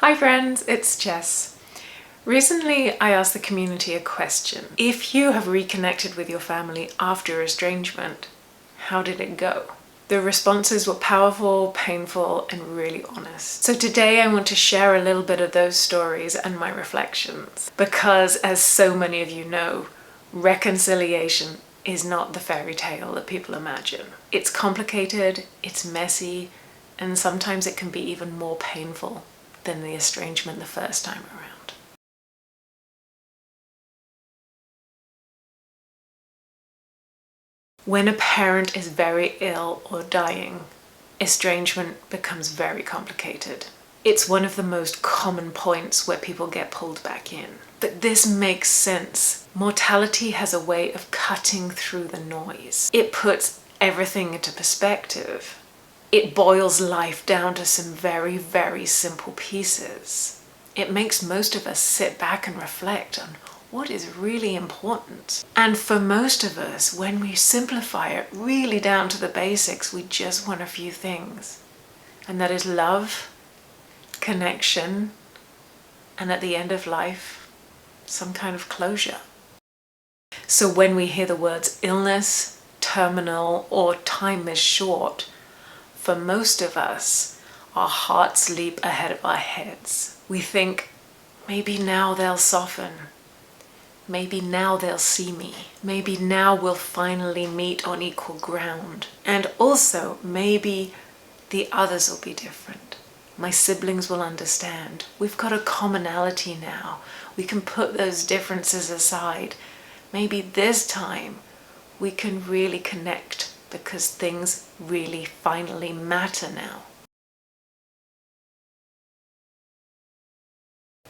Hi friends, it's Jess. Recently I asked the community a question. If you have reconnected with your family after estrangement, how did it go? The responses were powerful, painful, and really honest. So today I want to share a little bit of those stories and my reflections. Because as so many of you know, reconciliation is not the fairy tale that people imagine. It's complicated, it's messy, and sometimes it can be even more painful than the estrangement the first time around. When a parent is very ill or dying, estrangement becomes very complicated. It's one of the most common points where people get pulled back in. But this makes sense. Mortality has a way of cutting through the noise. It puts everything into perspective. It boils life down to some very, very simple pieces. It makes most of us sit back and reflect on what is really important. And for most of us, when we simplify it really down to the basics, we just want a few things. And that is love, connection, and at the end of life, some kind of closure. So when we hear the words illness, terminal, or time is short, for most of us, our hearts leap ahead of our heads. We think, maybe now they'll soften. Maybe now they'll see me. Maybe now we'll finally meet on equal ground. And also, maybe the others will be different. My siblings will understand. We've got a commonality now. We can put those differences aside. Maybe this time we can really connect because things really finally matter now.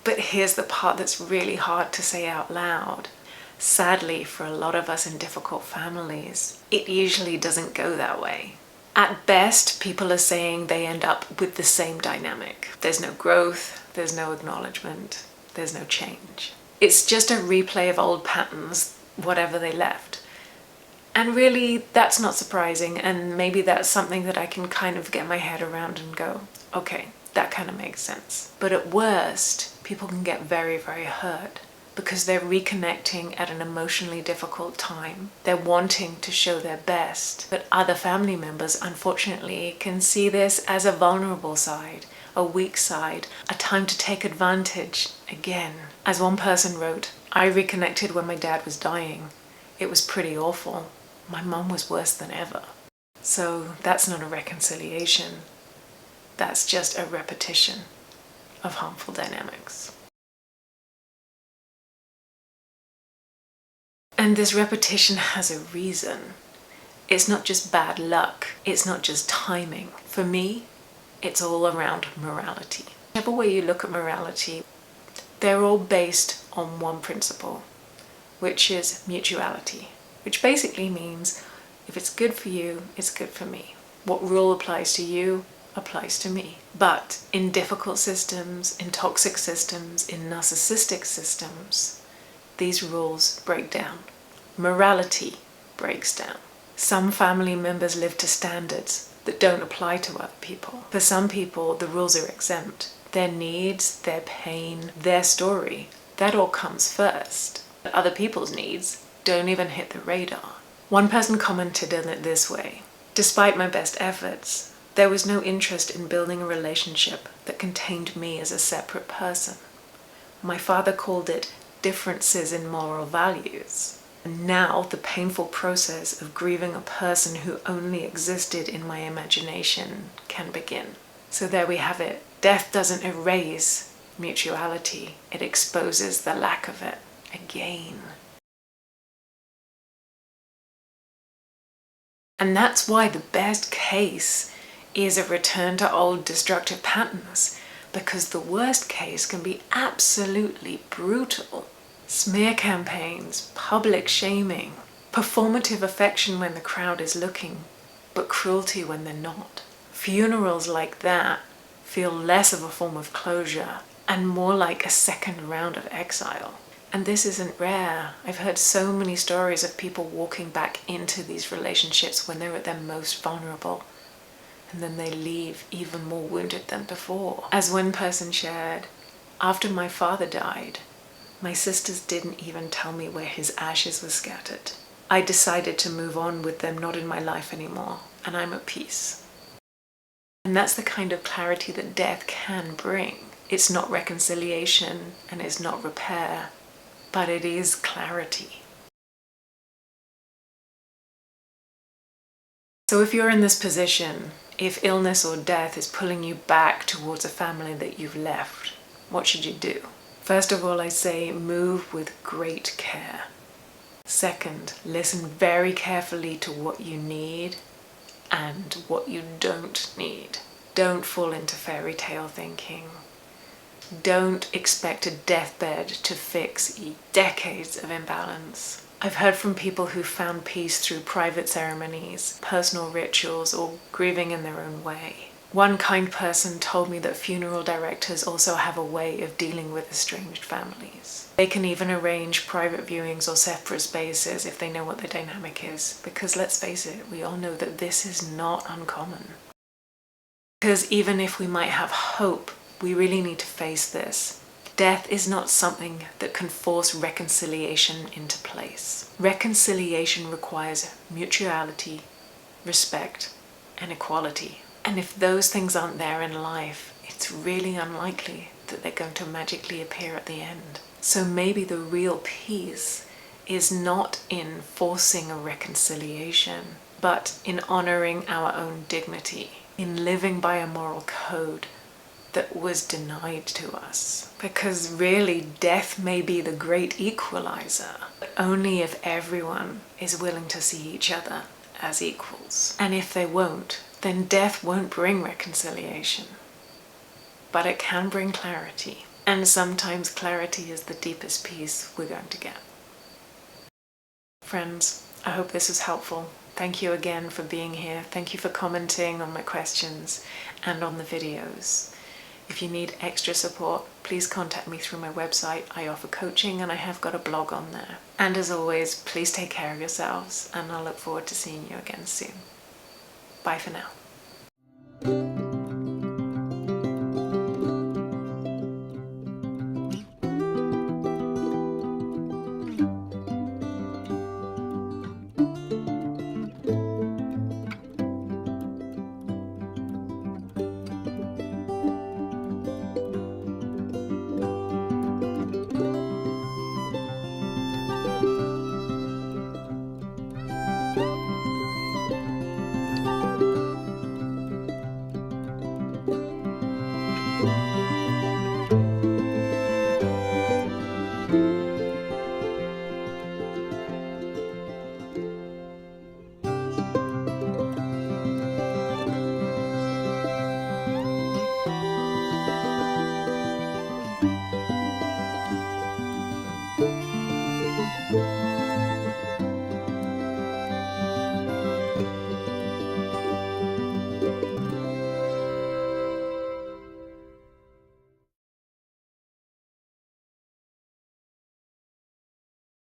But here's the part that's really hard to say out loud. Sadly, for a lot of us in difficult families, it usually doesn't go that way. At best, people are saying they end up with the same dynamic. There's no growth, there's no acknowledgement, there's no change. It's just a replay of old patterns, whatever they left. And really, that's not surprising, and maybe that's something that I can kind of get my head around and go, okay, that kind of makes sense. But at worst, people can get very, very hurt because they're reconnecting at an emotionally difficult time. They're wanting to show their best, but other family members, unfortunately, can see this as a vulnerable side, a weak side, a time to take advantage again. As one person wrote, I reconnected when my dad was dying. It was pretty awful. My mum was worse than ever. So that's not a reconciliation. That's just a repetition of harmful dynamics. And this repetition has a reason. It's not just bad luck. It's not just timing. For me, it's all around morality. Whichever way you look at morality, they're all based on one principle, which is mutuality, which basically means if it's good for you, it's good for me. What rule applies to you applies to me. But in difficult systems, in toxic systems, in narcissistic systems, these rules break down. Morality breaks down. Some family members live to standards that don't apply to other people. For some people, the rules are exempt. Their needs, their pain, their story, that all comes first. Other people's needs don't even hit the radar. One person commented on it this way: despite my best efforts, there was no interest in building a relationship that contained me as a separate person. My father called it differences in moral values. And now the painful process of grieving a person who only existed in my imagination can begin. So there we have it. Death doesn't erase mutuality. It exposes the lack of it again. And that's why the best case is a return to old destructive patterns, because the worst case can be absolutely brutal. Smear campaigns, public shaming, performative affection when the crowd is looking, but cruelty when they're not. Funerals like that feel less of a form of closure and more like a second round of exile. And this isn't rare. I've heard so many stories of people walking back into these relationships when they're at their most vulnerable. and then they leave even more wounded than before. As one person shared, after my father died, my sisters didn't even tell me where his ashes were scattered. I decided to move on with them not in my life anymore, and I'm at peace. And that's the kind of clarity that death can bring. It's not reconciliation and it's not repair, but it is clarity. So if you're in this position, if illness or death is pulling you back towards a family that you've left, what should you do? First of all, I say move with great care. Second, listen very carefully to what you need and what you don't need. Don't fall into fairy tale thinking. Don't expect a deathbed to fix decades of imbalance. I've heard from people who found peace through private ceremonies, personal rituals, or grieving in their own way. One kind person told me that funeral directors also have a way of dealing with estranged families. They can even arrange private viewings or separate spaces if they know what the dynamic is. Because let's face it, we all know that this is not uncommon. Because even if we might have hope, we really need to face this. Death is not something that can force reconciliation into place. Reconciliation requires mutuality, respect, and equality. And if those things aren't there in life, it's really unlikely that they're going to magically appear at the end. So maybe the real peace is not in forcing a reconciliation, but in honoring our own dignity, in living by a moral code that was denied to us. Because really, death may be the great equalizer, but only if everyone is willing to see each other as equals. And if they won't, then death won't bring reconciliation. But it can bring clarity. And sometimes clarity is the deepest peace we're going to get. Friends, I hope this was helpful. Thank you again for being here. Thank you for commenting on my questions and on the videos. If you need extra support, please contact me through my website. I offer coaching and I have got a blog on there. And as always, please take care of yourselves and I look forward to seeing you again soon. Bye for now.